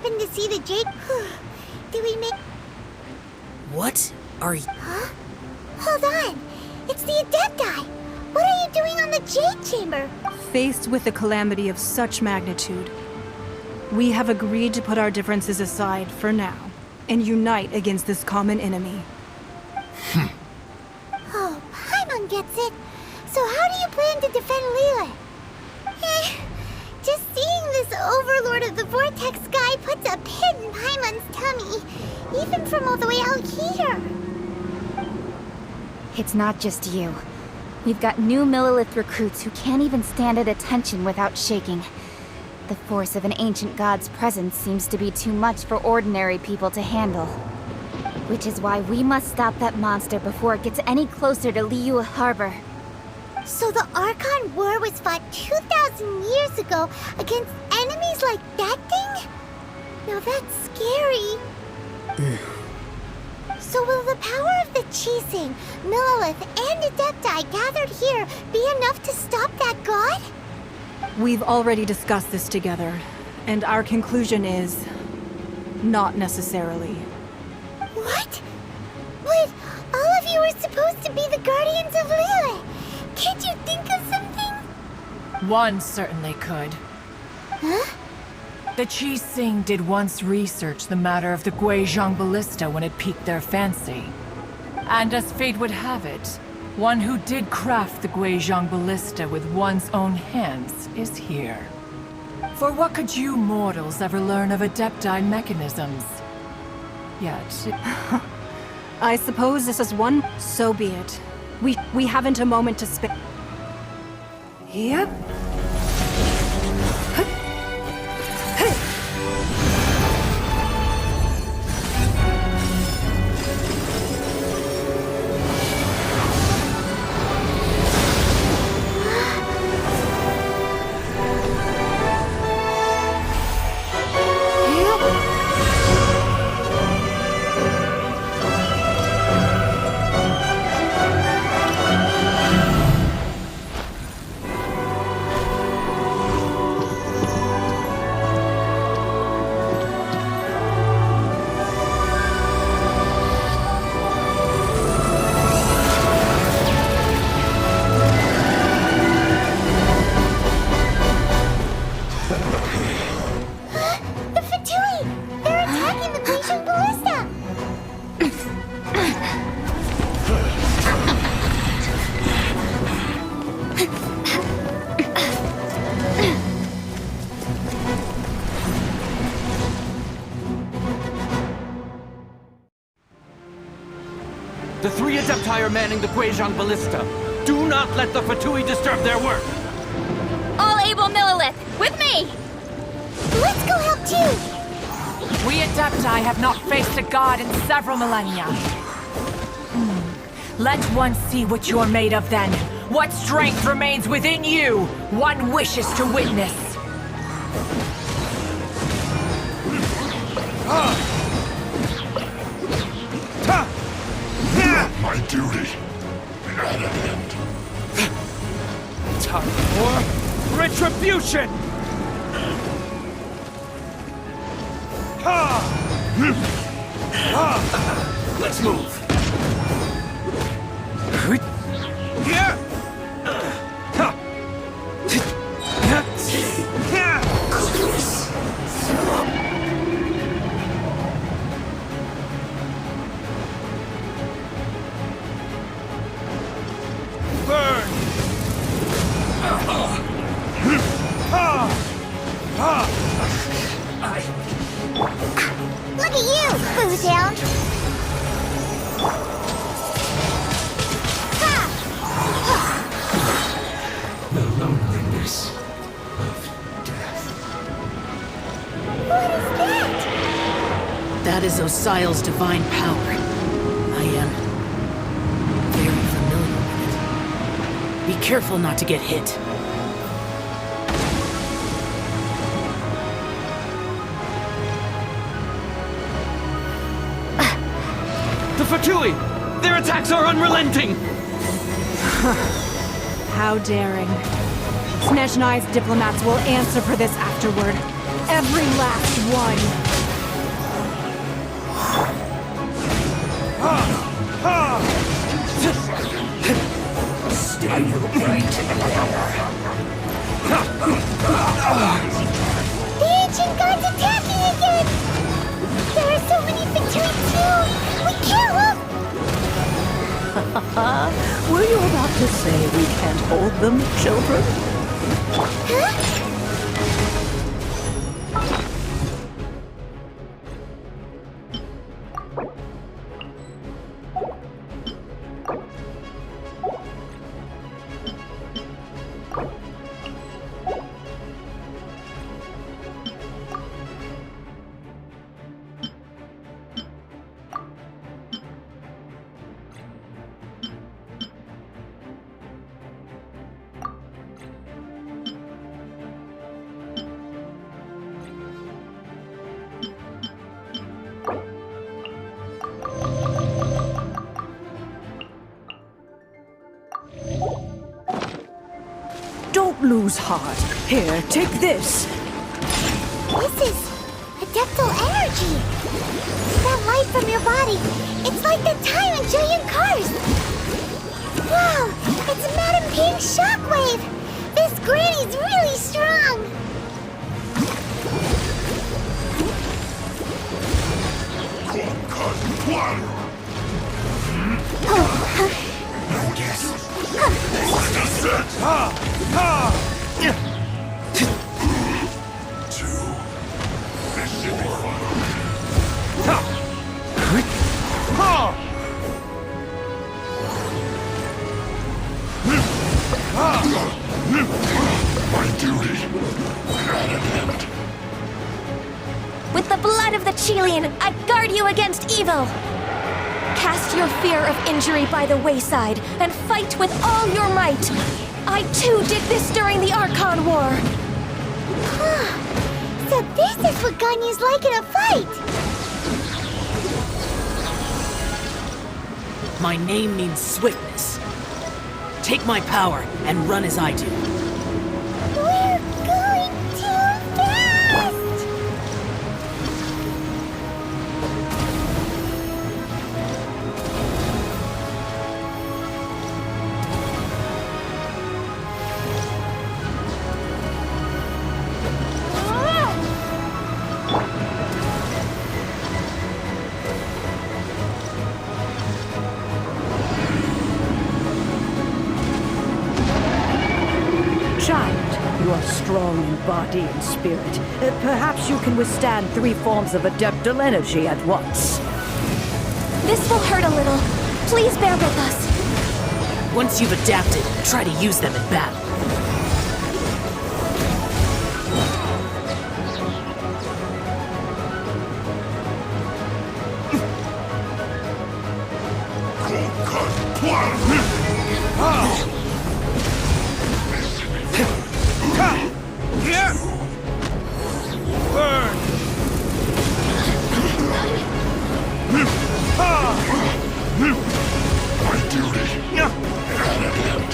happen to see the jade... Do we make... What are you... Huh? Hold on! It's the Adepti! What are you doing on the Jade Chamber? Faced with a calamity of such magnitude, we have agreed to put our differences aside for now and unite against this common enemy. Oh, Paimon gets it. So how do you plan to defend Lilith? Just seeing this Overlord of the Vortex guy puts a pit in Paimon's tummy, even from all the way out here. It's not just you. We've got new Millilith recruits who can't even stand at attention without shaking. The force of an ancient god's presence seems to be too much for ordinary people to handle. Which is why we must stop that monster before it gets any closer to Liyue Harbor. So the Archon War was fought 2,000 years ago against enemies like that thing? Now that's scary. So will the power of the Chising, Millilith, and Adepti gathered here be enough to stop that god? We've already discussed this together, and our conclusion is... not necessarily. What? But all of you are supposed to be the Guardians of Lilith! Can't you think of something? One certainly could. Huh? The Chising did once research the matter of the Guizhong Ballista when it piqued their fancy. And as fate would have it, one who did craft the Guizhong Ballista with one's own hands is here. For what could you mortals ever learn of Adepti mechanisms? Yet... I suppose this is one... So be it. We haven't a moment to spare. Yep. The three Adepti are manning the Guizhong Ballista. Do not let the Fatui disturb their work! All able Millilith, with me! Let's go help too! We Adepti have not faced a god in several millennia. Let one see what you're made of then. What strength remains within you, one wishes to witness. My duty at an end. Time for retribution! Let's move. Look at you, Boo Down! The loneliness of death. What is that? That is Osial's divine power. I am very familiar with it. Be careful not to get hit. The Fatui! Their attacks are unrelenting! How daring. Snezhnai's diplomats will answer for this afterward. Every last one. Stay right. The ancient gods attacking again! There are so many Fatui too! We can't look! Were you about to say we can't hold them, children? Huh? Don't lose heart. Here, take this. This is adeptal energy! That light from your body, it's like the time in Julian Cars! Wow! It's Madame Ping's shockwave! This granny's really strong! I guess. This is it. Two. This should be my duty at an end. With the blood of the Chilean, I guard you against evil! Cast your fear of injury by the wayside, and fight with all your might! I too did this during the Archon War! So this is what Ganyu's like in a fight! My name means swiftness. Take my power and run as I do. We're going too fast! Child, you are strong in body and spirit. Perhaps you can withstand 3 forms of adeptal energy at once. This will hurt a little. Please bear with us. Once you've adapted, try to use them in battle. My duty at an end.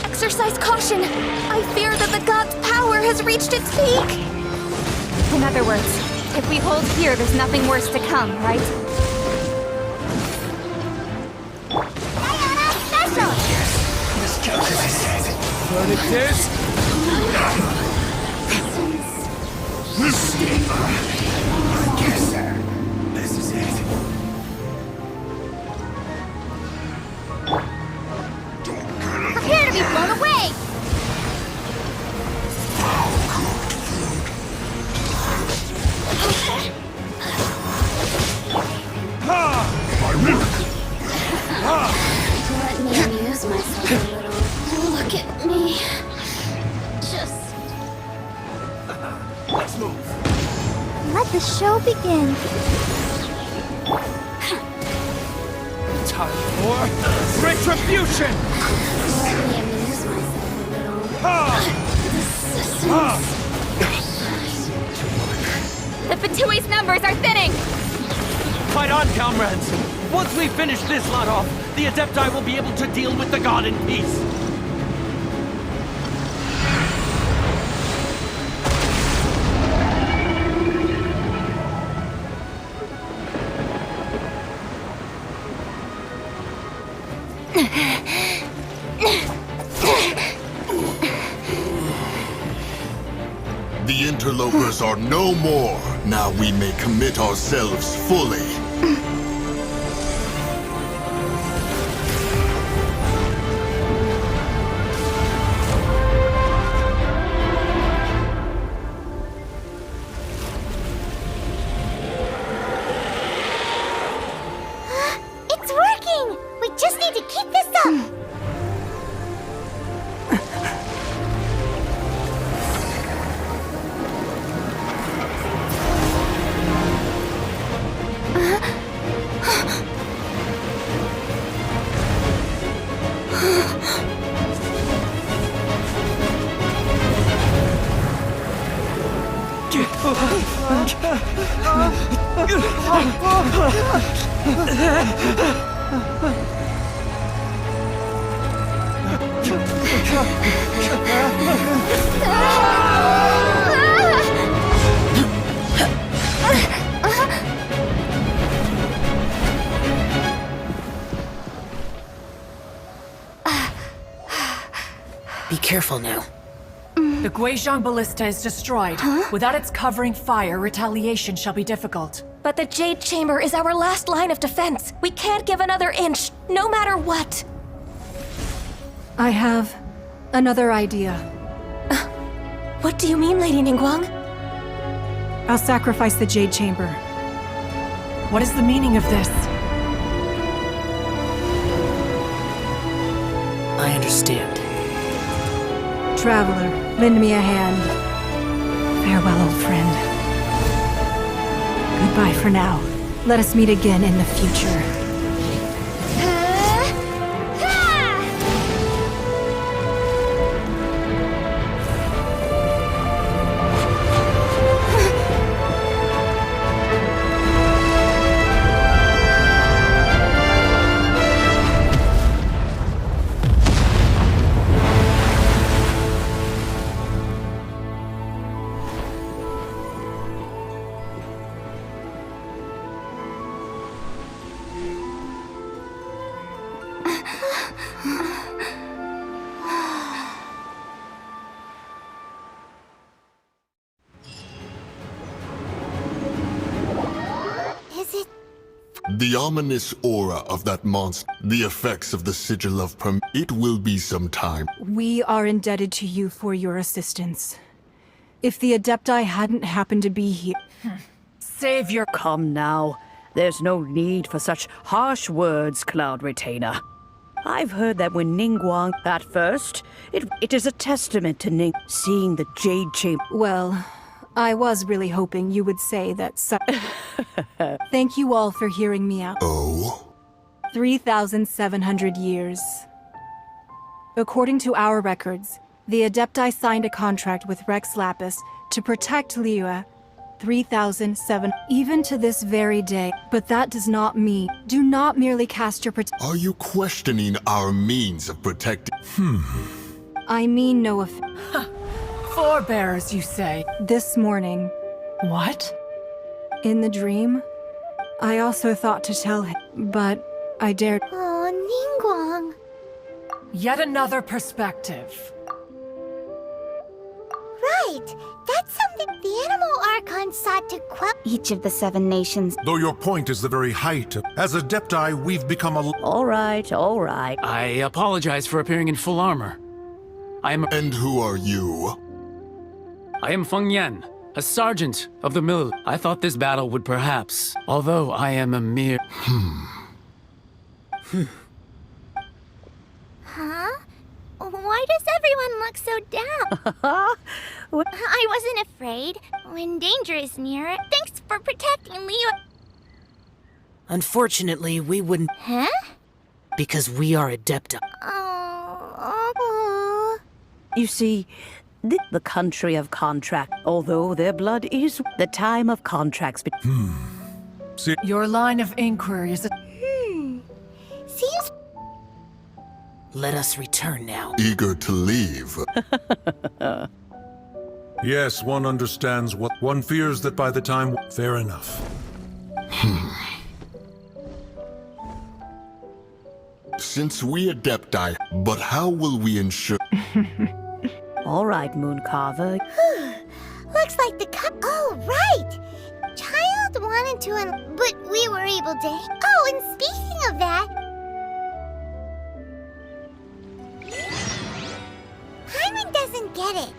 Exercise caution! I fear that the god's power has reached its peak! In other words, if we hold here, there's nothing worse to come, right? Diana Special! This just as I said. What it is? Stay on. I guess this is it. Don't get it. Prepare to be blown away! My work. Let me amuse myself a little. Look at me. Just... Let's move. Let the show begin. Time for retribution! Let me amuse myself a little. The Fatui's numbers are thinning! Fight on, comrades! Once we finish this lot off, the Adepti will be able to deal with the god in peace. The interlopers are no more. Now we may commit ourselves fully. It's working! We just need to keep this up! Be careful now. The Guizhong Ballista is destroyed. Without its covering fire, retaliation shall be difficult. But the Jade Chamber is our last line of defense. We can't give another inch, no matter what. I have another idea. What do you mean, Lady Ningguang? I'll sacrifice the Jade Chamber. What is the meaning of this? I understand. Traveler, lend me a hand. Farewell, old friend. Goodbye for now. Let us meet again in the future. The ominous aura of that monster, the effects of the sigil of it will be some time. We are indebted to you for your assistance. If the Adepti hadn't happened to be here... Save your... Come now. There's no need for such harsh words, Cloud Retainer. I've heard that when Ningguang... At first, it is a testament to Ning... Seeing the Jade Chamber... Well, I was really hoping you would say that Thank you all for hearing me out. Oh? 3,700 years. According to our records, the Adepti signed a contract with Rex Lapis to protect Liyue 3,007, even to this very day. But that does not mean... Do not merely cast your Are you questioning our means of protecting... I mean no offense. Forebears, you say? This morning, What? in the dream, I also thought to tell him, but I dared... Oh, Ningguang. Yet another perspective. Right. That's something the Animal Archon sought to quell. Each of the 7 nations. Though your point is the very height, as Adepti, we've become a... All right, all right. I apologize for appearing in full armor. And who are you? I am Feng Yan, a sergeant of the mill. I thought this battle would perhaps, although I am a mere... Huh? Why does everyone look so down? I wasn't afraid. When danger is near, thanks for protecting Liyue. Unfortunately, we wouldn't... Huh? Because we are Adepti. Oh. You see, the country of contract, although their blood is the time of contracts. See, Your line of inquiry is... Seems Let us return now. Eager to leave. yes, one understands what one fears that by the time. Fair enough. Since we Adepti, but how will we ensure... All right, Mooncarver. looks like the cup. Oh, right! Child wanted to, but we were able to. Oh, and speaking of that, Hyman doesn't get it.